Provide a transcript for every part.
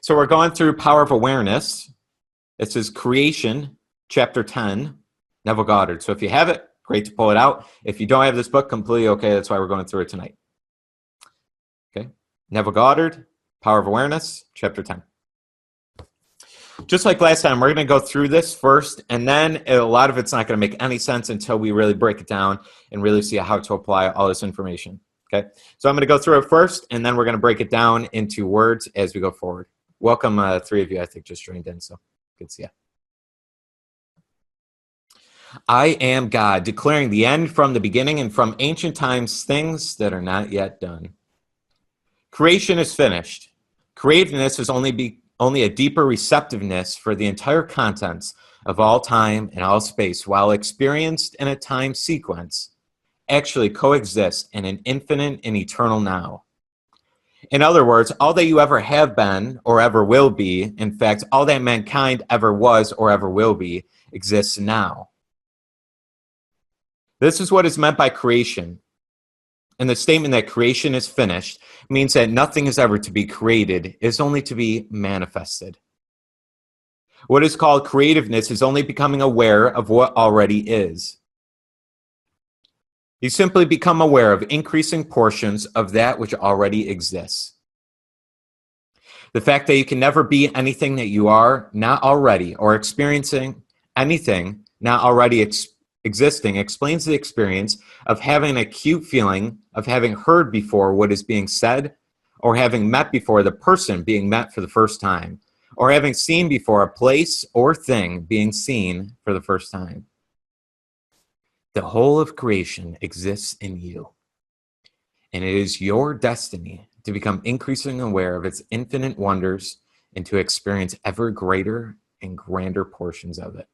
So we're going through Power of Awareness. This is Creation, Chapter 10, Neville Goddard. So if you have it, great to pull it out. If you don't have this book, completely okay. That's why we're going through it tonight. Okay, Neville Goddard, Power of Awareness, Chapter 10. Just like last time, we're going to go through this first, and then a lot of it's not going to make any sense until we really break it down and really see how to apply all this information. Okay, so I'm going to go through it first, and then we're going to break it down into words as we go forward. Welcome, three of you, I think, just joined in, so good to see you. I am God, declaring the end from the beginning and from ancient times things that are not yet done. Creation is finished. Creativeness is only a deeper receptiveness for the entire contents of all time and all space, while experienced in a time sequence, actually coexist in an infinite and eternal now. In other words, all that you ever have been or ever will be, in fact, all that mankind ever was or ever will be, exists now. This is what is meant by creation. And the statement that creation is finished means that nothing is ever to be created, it is only to be manifested. What is called creativeness is only becoming aware of what already is. You simply become aware of increasing portions of that which already exists. The fact that you can never be anything that you are not already, or experiencing anything not already existing, explains the experience of having an acute feeling of having heard before what is being said, or having met before the person being met for the first time, or having seen before a place or thing being seen for the first time. The whole of creation exists in you, and it is your destiny to become increasingly aware of its infinite wonders and to experience ever greater and grander portions of it.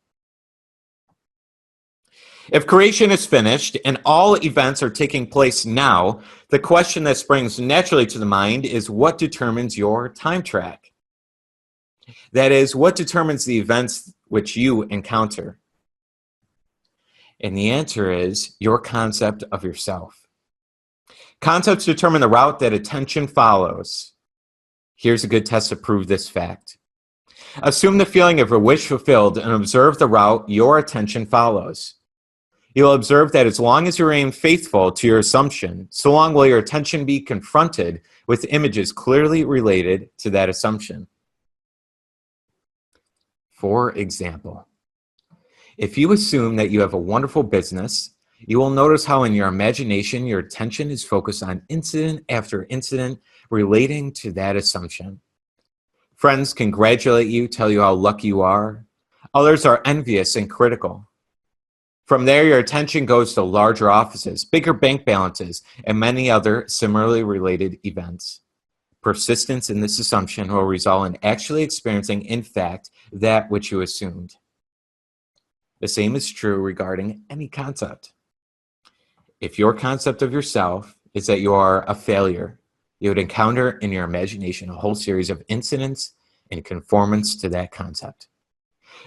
If creation is finished and all events are taking place now, the question that springs naturally to the mind is what determines your time track? That is, what determines the events which you encounter? And the answer is your concept of yourself. Concepts determine the route that attention follows. Here's a good test to prove this fact. Assume the feeling of a wish fulfilled and observe the route your attention follows. You'll observe that as long as you remain faithful to your assumption, so long will your attention be confronted with images clearly related to that assumption. For example, if you assume that you have a wonderful business, you will notice how in your imagination your attention is focused on incident after incident relating to that assumption. Friends congratulate you, tell you how lucky you are. Others are envious and critical. From there, your attention goes to larger offices, bigger bank balances, and many other similarly related events. Persistence in this assumption will result in actually experiencing, in fact, that which you assumed. The same is true regarding any concept. If your concept of yourself is that you are a failure, you would encounter in your imagination a whole series of incidents in conformance to that concept.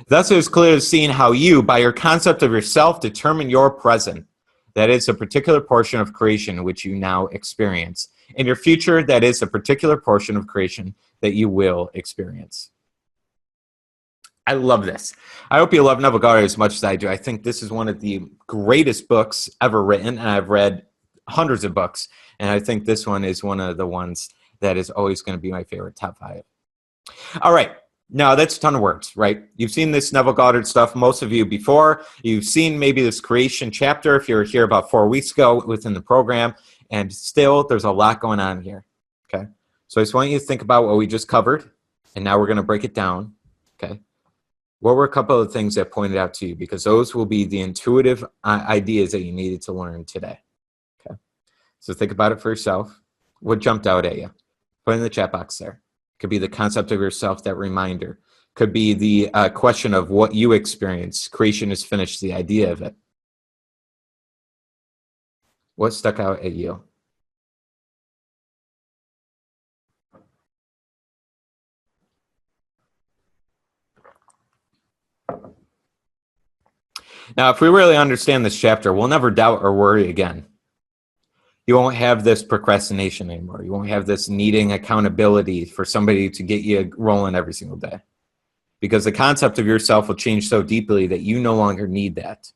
Thus, it is clearly seen how you, by your concept of yourself, determine your present. That is a particular portion of creation which you now experience. In your future, that is a particular portion of creation that you will experience. I love this. I hope you love Neville Goddard as much as I do. I think this is one of the greatest books ever written, and I've read hundreds of books, and I think this one is one of the ones that is always going to be my favorite top 5. All right. Now, that's a ton of words, right? You've seen this Neville Goddard stuff, most of you before. You've seen maybe this creation chapter if you were here about 4 weeks ago within the program. And still, there's a lot going on here, okay? So I just want you to think about what we just covered, and now we're going to break it down, okay? What were a couple of things that pointed out to you? Because those will be the intuitive ideas that you needed to learn today, okay? So think about it for yourself. What jumped out at you? Put it in the chat box there. Could be the concept of yourself, that reminder. Could be the question of what you experience. Creation is finished, the idea of it. What stuck out at you? Now, if we really understand this chapter, we'll never doubt or worry again. You won't have this procrastination anymore. You won't have this needing accountability for somebody to get you rolling every single day. Because the concept of yourself will change so deeply that you no longer need that.